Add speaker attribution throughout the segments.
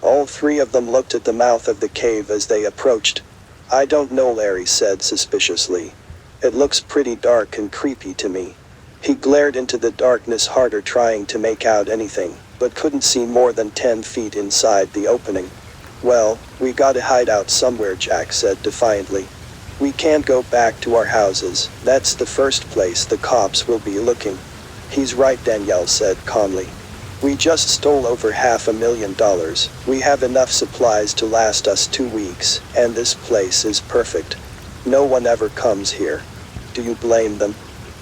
Speaker 1: All three of them looked at the mouth of the cave as they approached. "I don't know," Larry said suspiciously. "It looks pretty dark and creepy to me." He glared into the darkness harder, trying to make out anything, but couldn't see more than 10 feet inside the opening. "Well, we gotta hide out somewhere," Jack said defiantly. "We can't go back to our houses. That's the first place the cops will be looking." "He's right," Danielle said calmly. "We just stole over $500,000. We have enough supplies to last us 2 weeks, and this place is perfect. No one ever comes here." "Do you blame them?"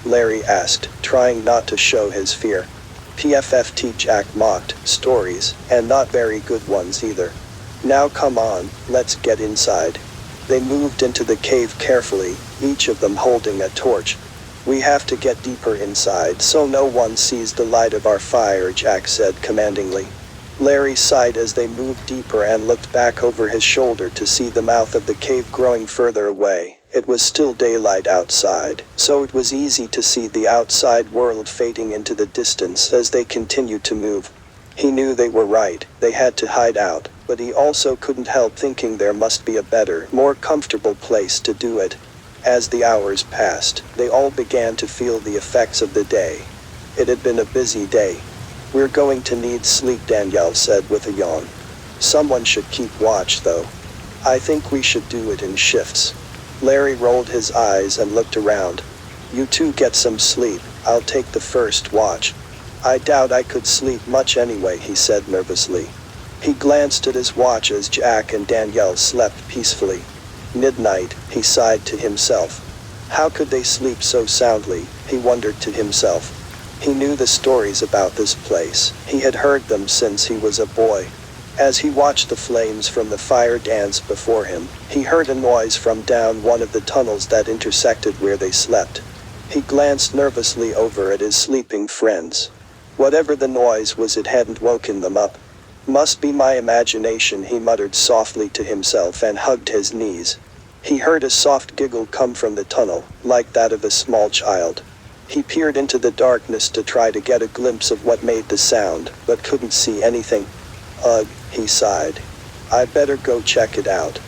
Speaker 1: Larry asked, trying not to show his fear. "PFFT," Jack mocked. "Stories, and not very good ones either. Now come on, let's get inside." They moved into the cave carefully, each of them holding a torch. "We have to get deeper inside so no one sees the light of our fire," Jack said commandingly. Larry sighed as they moved deeper and looked back over his shoulder to see the mouth of the cave growing further away. It was still daylight outside, so it was easy to see the outside world fading into the distance as they continued to move. He knew they were right, they had to hide out, but he also couldn't help thinking there must be a better, more comfortable place to do it. As the hours passed, they all began to feel the effects of the day. It had been a busy day. "We're going to need sleep," Danielle said with a yawn. "Someone should keep watch though. I think we should do it in shifts." Larry rolled his eyes and looked around. "You two get some sleep, I'll take the first watch." "I doubt I could sleep much anyway," he said nervously. He glanced at his watch as Jack and Danielle slept peacefully. Midnight, he sighed to himself. How could they sleep so soundly, he wondered to himself. He knew the stories about this place, he had heard them since he was a boy. As he watched the flames from the fire dance before him, he heard a noise from down one of the tunnels that intersected where they slept. He glanced nervously over at his sleeping friends. Whatever the noise was, it hadn't woken them up. "Must be my imagination," he muttered softly to himself and hugged his knees. He heard a soft giggle come from the tunnel, like that of a small child. He peered into the darkness to try to get a glimpse of what made the sound, but couldn't see anything. "Ugh," he sighed. "I better go check it out."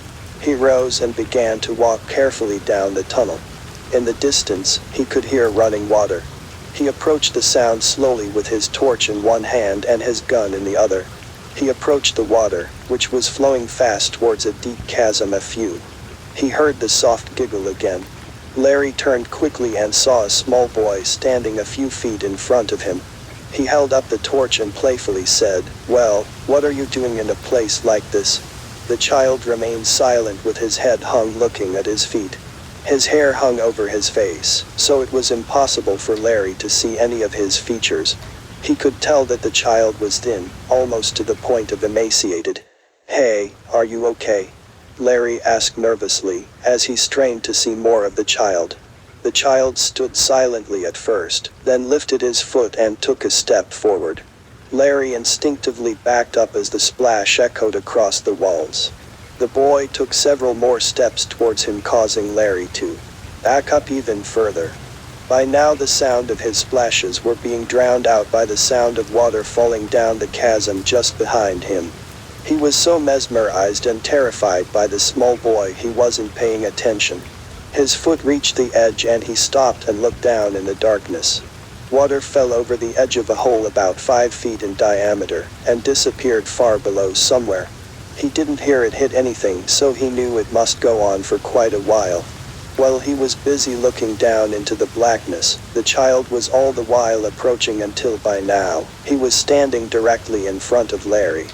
Speaker 1: He rose and began to walk carefully down the tunnel. In the distance, he could hear running water. He approached the sound slowly with his torch in one hand and his gun in the other. He approached the water, which was flowing fast towards a deep chasm a few. He heard the soft giggle again. Larry turned quickly and saw a small boy standing a few feet in front of him. He held up the torch and playfully said, "Well, what are you doing in a place like this?" The child remained silent with his head hung looking at his feet. His hair hung over his face, so it was impossible for Larry to see any of his features. He could tell that the child was thin, almost to the point of emaciated. "Hey, are you okay?" Larry asked nervously, as he strained to see more of the child. The child stood silently at first, then lifted his foot and took a step forward. Larry instinctively backed up as the splash echoed across the walls. The boy took several more steps towards him, causing Larry to back up even further. By now the sound of his splashes were being drowned out by the sound of water falling down the chasm just behind him. He was so mesmerized and terrified by the small boy he wasn't paying attention. His foot reached the edge and he stopped and looked down in the darkness. Water fell over the edge of a hole about 5 feet in diameter and disappeared far below somewhere. He didn't hear it hit anything, so he knew it must go on for quite a while. While he was busy looking down into the blackness, the child was all the while approaching until by now, he was standing directly in front of Larry.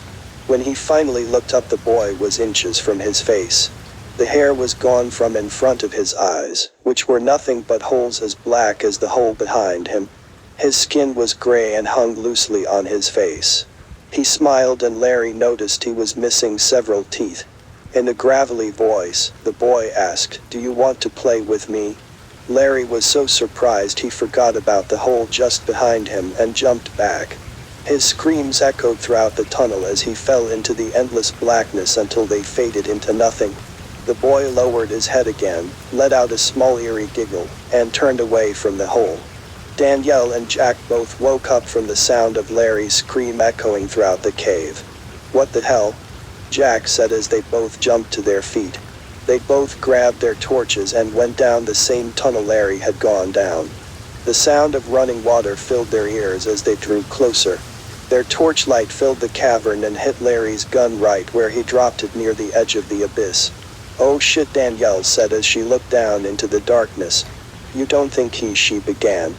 Speaker 1: When he finally looked up, the boy was inches from his face. The hair was gone from in front of his eyes, which were nothing but holes as black as the hole behind him. His skin was gray and hung loosely on his face. He smiled and Larry noticed he was missing several teeth. In a gravelly voice, the boy asked, "Do you want to play with me?" Larry was so surprised he forgot about the hole just behind him and jumped back. His screams echoed throughout the tunnel as he fell into the endless blackness until they faded into nothing. The boy lowered his head again, let out a small eerie giggle, and turned away from the hole. Danielle and Jack both woke up from the sound of Larry's scream echoing throughout the cave. "What the hell?" Jack said as they both jumped to their feet. They both grabbed their torches and went down the same tunnel Larry had gone down. The sound of running water filled their ears as they drew closer. Their torchlight filled the cavern and hit Larry's gun right where he dropped it near the edge of the abyss. "Oh shit," Danielle said as she looked down into the darkness. "You don't think she began?"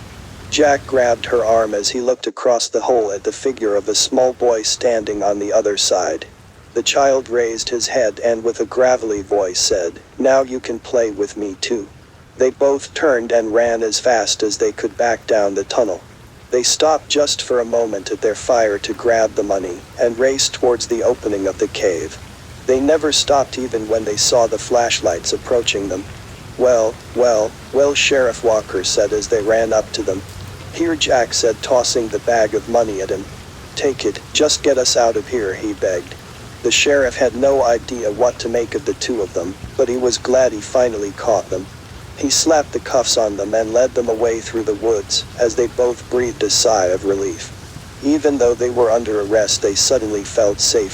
Speaker 1: Jack grabbed her arm as he looked across the hole at the figure of a small boy standing on the other side. The child raised his head and with a gravelly voice said, "Now you can play with me too." They both turned and ran as fast as they could back down the tunnel. They stopped just for a moment at their fire to grab the money and raced towards the opening of the cave. They never stopped even when they saw the flashlights approaching them. Well, Sheriff Walker said as they ran up to them. "Here," Jack said, tossing the bag of money at him. "Take it, just get us out of here," he begged. The sheriff had no idea what to make of the two of them, but he was glad he finally caught them. He slapped the cuffs on them and led them away through the woods, as they both breathed a sigh of relief. Even though they were under arrest, they suddenly felt safe.